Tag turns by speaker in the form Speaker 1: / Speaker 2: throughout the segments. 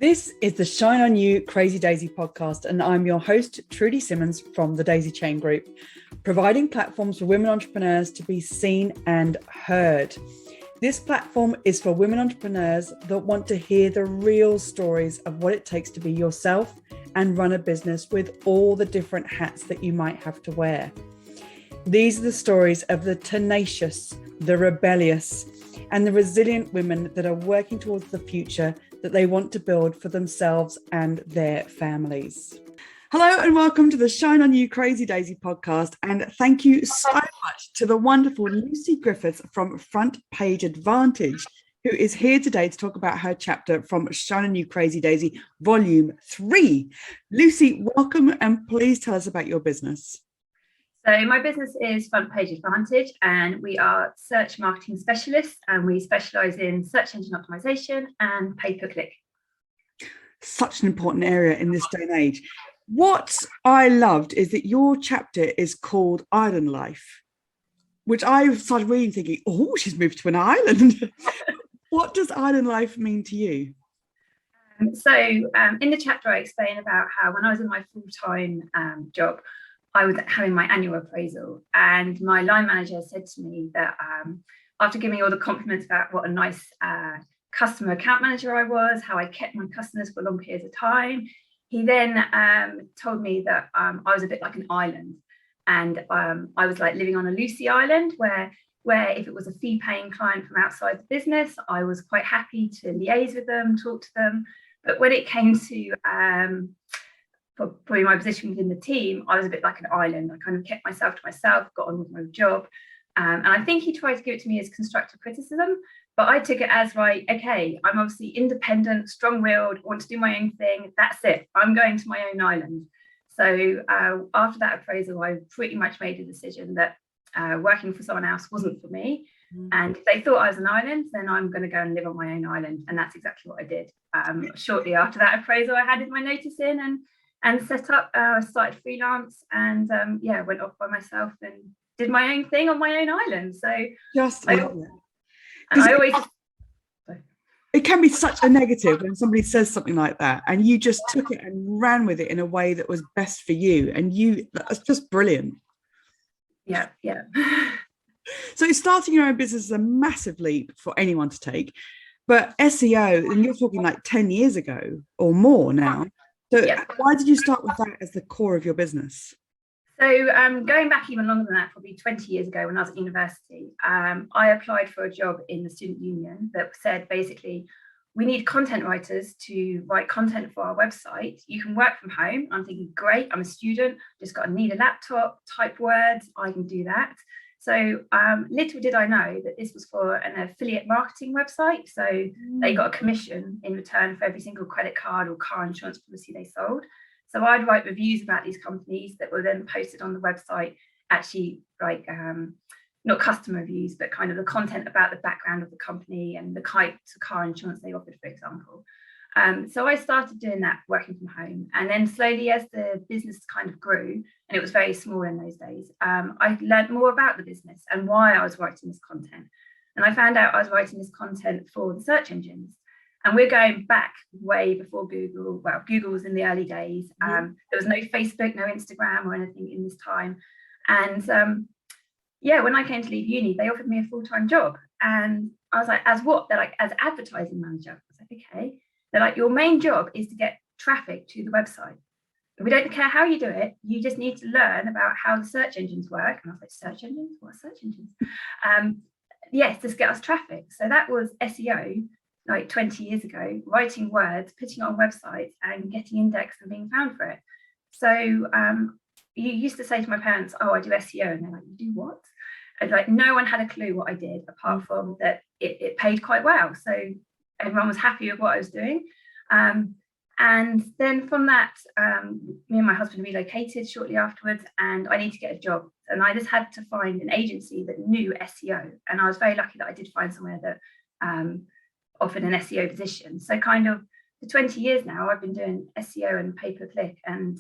Speaker 1: This is the Shine On You Crazy Daisy podcast, and I'm your host, Trudy Simmons from the Daisy Chain Group, providing platforms for women entrepreneurs to be seen and heard. This platform is for women entrepreneurs that want to hear the real stories of what it takes to be yourself and run a business with all the different hats that you might have to wear. These are the stories of the tenacious, the rebellious, and the resilient women that are working towards the future that they want to build for themselves and their families. Hello and welcome to the Shine On You Crazy Daisy podcast, and thank you so much to the wonderful Lucy Griffiths from Front Page Advantage, who is here today to talk about her chapter from Shine On You Crazy Daisy Volume 3. Lucy, welcome, and please tell us about your business.
Speaker 2: So my business is Front Page Advantage, and we are search marketing specialists, and we specialise in search engine optimization and pay-per-click.
Speaker 1: Such an important area in this day and age. What I loved is that your chapter is called Island Life, which I started reading thinking, oh, she's moved to an island. What does island life mean to you?
Speaker 2: In the chapter I explain about how when I was in my full-time job, I was having my annual appraisal, and my line manager said to me that after giving me all the compliments about what a nice customer account manager I was, how I kept my customers for long periods of time, he then told me that I was a bit like an island, and I was like living on a Lucy Island where if it was a fee-paying client from outside the business, I was quite happy to liaise with them, talk to them. But when it came to probably my position within the team, I was a bit like an island. I kind of kept myself to myself, got on with my job. And I think he tried to give it to me as constructive criticism, but I took it as, right, okay, I'm obviously independent, strong-willed, want to do my own thing. That's it. I'm going to my own island. So after that appraisal, I pretty much made a decision that working for someone else wasn't for me. And if they thought I was an island, then I'm going to go and live on my own island. And that's exactly what I did. Shortly after that appraisal, I handed my notice in and set up, started freelance, and went off by myself and did my own thing on my own island. So
Speaker 1: it can be such a negative when somebody says something like that, and you just took it and ran with it in a way that was best for you, and that's just brilliant.
Speaker 2: Yeah.
Speaker 1: So starting your own business is a massive leap for anyone to take, but SEO, and you're talking like 10 years ago or more now. So why did you start with that as the core of your business?
Speaker 2: So going back even longer than that, probably 20 years ago when I was at university, I applied for a job in the student union that said, basically, we need content writers to write content for our website. You can work from home. I'm thinking, great, I'm a student, just got to need a laptop, type words, I can do that. So little did I know that this was for an affiliate marketing website. So they got a commission in return for every single credit card or car insurance policy they sold. So I'd write reviews about these companies that were then posted on the website, actually like not customer reviews, but kind of the content about the background of the company and the types of car insurance they offered, for example. So I started doing that working from home, and then slowly as the business kind of grew, and it was very small in those days, I learned more about the business and why I was writing this content. And I found out I was writing this content for the search engines. And we're going back way before Google. Well, Google was in the early days. There was no Facebook, no Instagram or anything in this time. And when I came to leave uni, they offered me a full-time job. And I was like, as what? They're like, as advertising manager. I was like, okay. They're like, your main job is to get traffic to the website. We don't care how you do it. You just need to learn about how the search engines work. And I was like, search engines? What are search engines? Yes, just get us traffic. So that was SEO, like 20 years ago, writing words, putting it on websites and getting indexed and being found for it. So you used to say to my parents, oh, I do SEO. And they're like, you do what? And like, no one had a clue what I did, apart from that it paid quite well. So everyone was happy with what I was doing. And then from that, me and my husband relocated shortly afterwards, and I needed to get a job. And I just had to find an agency that knew SEO. And I was very lucky that I did find somewhere that offered an SEO position. So kind of for 20 years now, I've been doing SEO and pay-per-click, and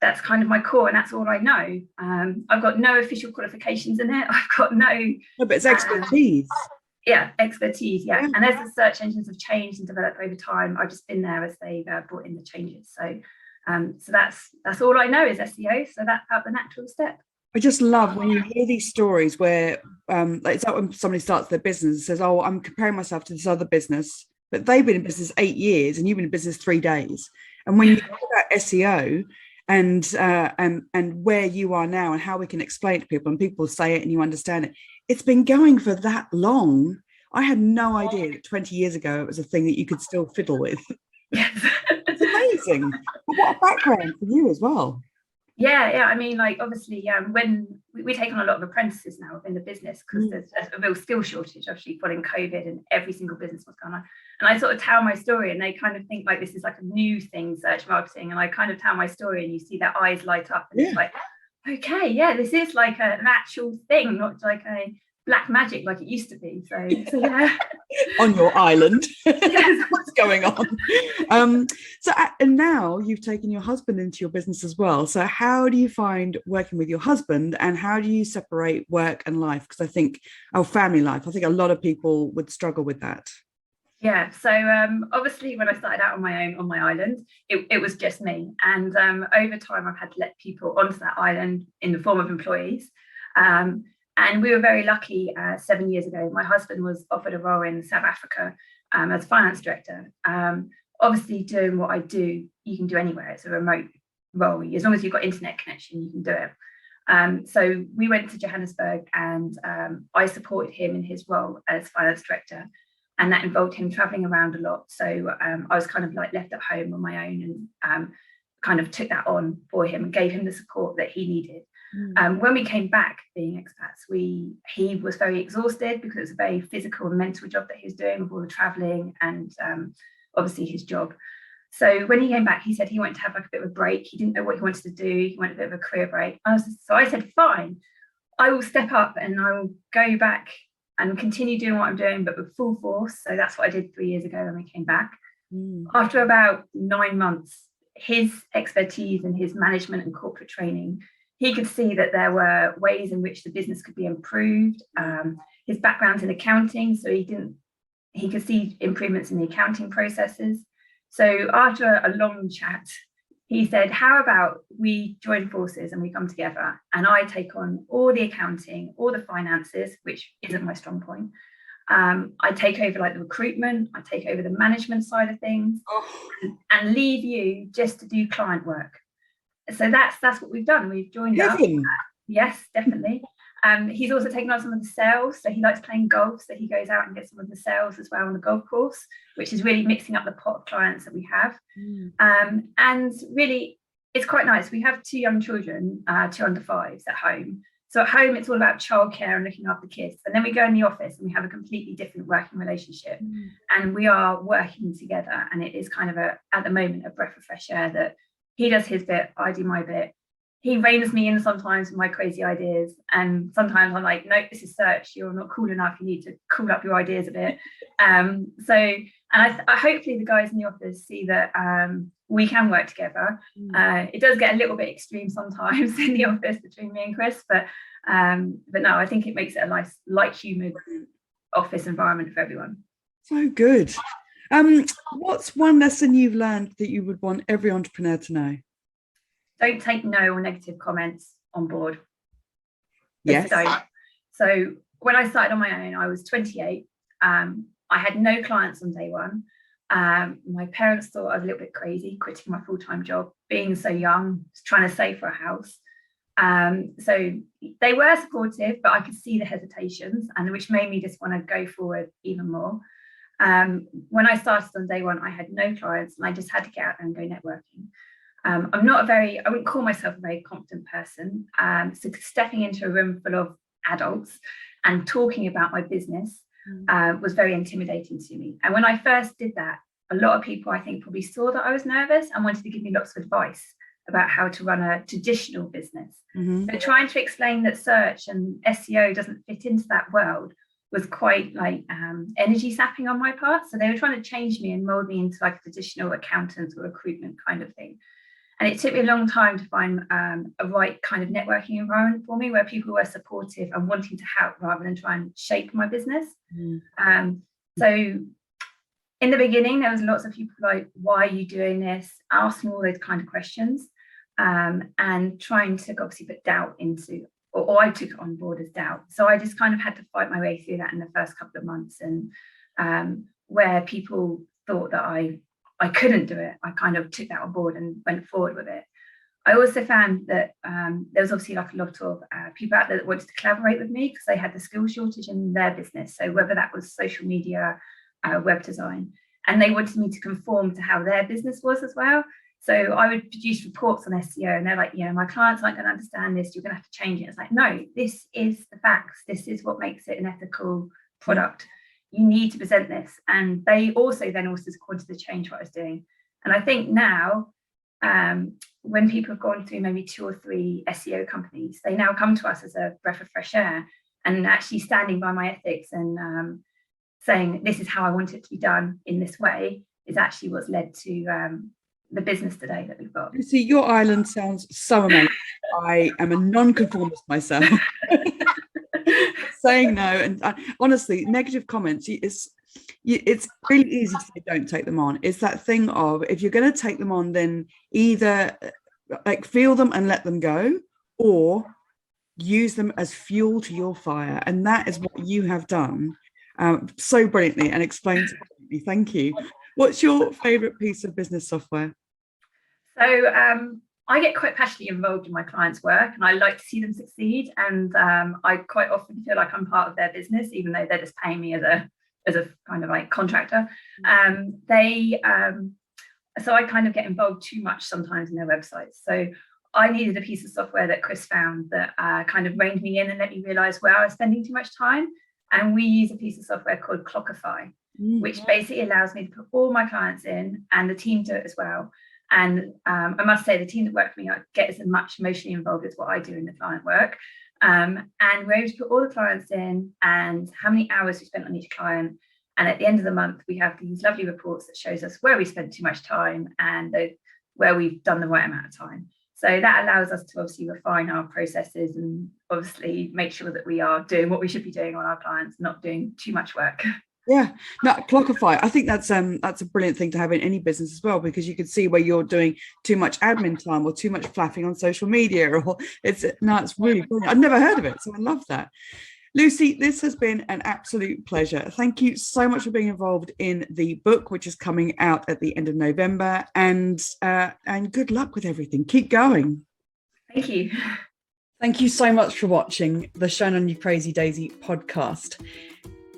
Speaker 2: that's kind of my core, and that's all I know. I've got no official qualifications in it. I've got no...
Speaker 1: but it's expertise.
Speaker 2: Yeah, expertise. Yeah. And as the search engines have changed and developed over time, I've just been there as they've brought in the changes. So that's all I know is SEO. So that felt the natural step.
Speaker 1: I just love when you hear these stories where like it's like when somebody starts their business and says, oh, I'm comparing myself to this other business, but they've been in business 8 years and you've been in business 3 days. And when you talk about SEO and where you are now and how we can explain it to people and people say it and you understand it, it's been going for that long. I had no idea that 20 years ago it was a thing that you could still fiddle with.
Speaker 2: Yes.
Speaker 1: It's amazing. But what a background for you as well.
Speaker 2: Yeah. I mean, like, obviously, when we take on a lot of apprentices now within the business because there's a real skill shortage, obviously, following COVID and every single business what's going on. And I sort of tell my story and they kind of think like this is like a new thing, search marketing. And I kind of tell my story and you see their eyes light up and it's like, okay, yeah, this is like an actual thing, not like a black magic like it used to be. So yeah.
Speaker 1: On your island. What's going on? And now you've taken your husband into your business as well. So how do you find working with your husband and how do you separate work and life? Because I think family life, I think a lot of people would struggle with that.
Speaker 2: Yeah, so obviously when I started out on my own on my island, it was just me. And over time, I've had to let people onto that island in the form of employees. And we were very lucky 7 years ago. My husband was offered a role in South Africa as finance director. Obviously, doing what I do, you can do anywhere. It's a remote role. As long as you've got internet connection, you can do it. So we went to Johannesburg and I supported him in his role as finance director. And that involved him traveling around a lot. So I was kind of like left at home on my own and kind of took that on for him and gave him the support that he needed. When we came back being expats, he was very exhausted because it was a very physical and mental job that he was doing with all the traveling and obviously his job. So when he came back, he said he wanted to have like a bit of a break. He didn't know what he wanted to do. He wanted a bit of a career break. So I said, fine, I will step up and I will go back and continue doing what I'm doing, but with full force. So that's what I did 3 years ago when we came back. After about 9 months, his expertise and his management and corporate training, he could see that there were ways in which the business could be improved. His background's in accounting, so he could see improvements in the accounting processes. So after a long chat, he said, how about we join forces and we come together and I take on all the accounting, all the finances, which isn't my strong point. I take over like the recruitment, I take over the management side of things and leave you just to do client work. So that's what we've done. We've joined up. Yes, definitely. He's also taken on some of the sales. So he likes playing golf. So he goes out and gets some of the sales as well on the golf course, which is really mixing up the pot of clients that we have. And really, it's quite nice. We have 2 young children, 2 under 5s at home. So at home, it's all about childcare and looking after kids. And then we go in the office and we have a completely different working relationship. And we are working together. And it is kind of at the moment, a breath of fresh air that he does his bit, I do my bit. He reins me in sometimes with my crazy ideas. And sometimes I'm like, no, this is search. You're not cool enough. You need to cool up your ideas a bit. I hopefully the guys in the office see that we can work together. It does get a little bit extreme sometimes in the office between me and Chris, but no, I think it makes it a nice, light, humid office environment for everyone.
Speaker 1: So good. What's one lesson you've learned that you would want every entrepreneur to know?
Speaker 2: Don't take no or negative comments on board.
Speaker 1: Yes.
Speaker 2: So when I started on my own, I was 28. I had no clients on day one. My parents thought I was a little bit crazy, quitting my full-time job, being so young, trying to save for a house. So they were supportive, but I could see the hesitations, and which made me just want to go forward even more. When I started on day one, I had no clients and I just had to get out there and go networking. I wouldn't call myself a very confident person. So stepping into a room full of adults and talking about my business was very intimidating to me. And when I first did that, a lot of people, I think, probably saw that I was nervous and wanted to give me lots of advice about how to run a traditional business. So trying to explain that search and SEO doesn't fit into that world was quite like energy sapping on my part. So they were trying to change me and mold me into like a traditional accountant or recruitment kind of thing. And it took me a long time to find a right kind of networking environment for me, where people were supportive and wanting to help rather than try and shape my business. So in the beginning, there was lots of people like, why are you doing this? Asking all those kind of questions, and trying to obviously put doubt into, or I took it on board as doubt. So I just kind of had to fight my way through that in the first couple of months. And where people thought that I couldn't do it, I kind of took that on board and went forward with it. I also found that there was obviously like a lot of people out there that wanted to collaborate with me because they had the skill shortage in their business. So whether that was social media, web design, and they wanted me to conform to how their business was as well. So I would produce reports on SEO, and they're like, my clients aren't going to understand this. You're going to have to change it. It's like, no, this is the facts. This is what makes it an ethical product. You need to present this. And they also wanted to change what I was doing. And I think now, when people have gone through maybe 2 or 3 SEO companies, they now come to us as a breath of fresh air, and actually standing by my ethics and saying this is how I want it to be done in this way is actually what's led to the business today that we've got.
Speaker 1: See, your island sounds so amazing. I am a non-conformist myself. Saying no, and honestly, negative comments, it's really easy to say don't take them on. It's that thing of, if you're going to take them on, then either like feel them and let them go, or use them as fuel to your fire. And that is what you have done so brilliantly and explained so brilliantly. Thank you. What's your favorite piece of business software?
Speaker 2: So I get quite passionately involved in my clients' work, and I like to see them succeed. And I quite often feel like I'm part of their business, even though they're just paying me as a kind of like contractor. So I kind of get involved too much sometimes in their websites. So I needed a piece of software that Chris found that kind of reined me in and let me realize where I was spending too much time. And we use a piece of software called Clockify, which basically allows me to put all my clients in, and the team do it as well. And I must say, the team that work for me get as much emotionally involved as what I do in the client work. And we're able to put all the clients in and how many hours we spent on each client. And at the end of the month, we have these lovely reports that shows us where we spent too much time and where we've done the right amount of time. So that allows us to obviously refine our processes and obviously make sure that we are doing what we should be doing on our clients, not doing too much work.
Speaker 1: Yeah, no, Clockify. I think that's a brilliant thing to have in any business as well, because you can see where you're doing too much admin time or too much flapping on social media, or it's really brilliant. I've never heard of it, so I love that. Lucy, this has been an absolute pleasure. Thank you so much for being involved in the book, which is coming out at the end of November, and good luck with everything. Keep going.
Speaker 2: Thank you.
Speaker 1: Thank you so much for watching the Shine On You Crazy Daisy podcast.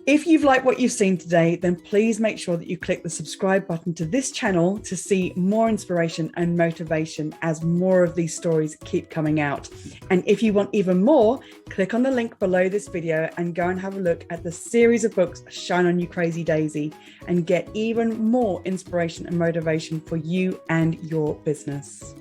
Speaker 1: If you've liked what you've seen today, then please make sure that you click the subscribe button to this channel to see more inspiration and motivation as more of these stories keep coming out. And if you want even more, click on the link below this video and go and have a look at the series of books, Shine On You Crazy Daisy, and get even more inspiration and motivation for you and your business.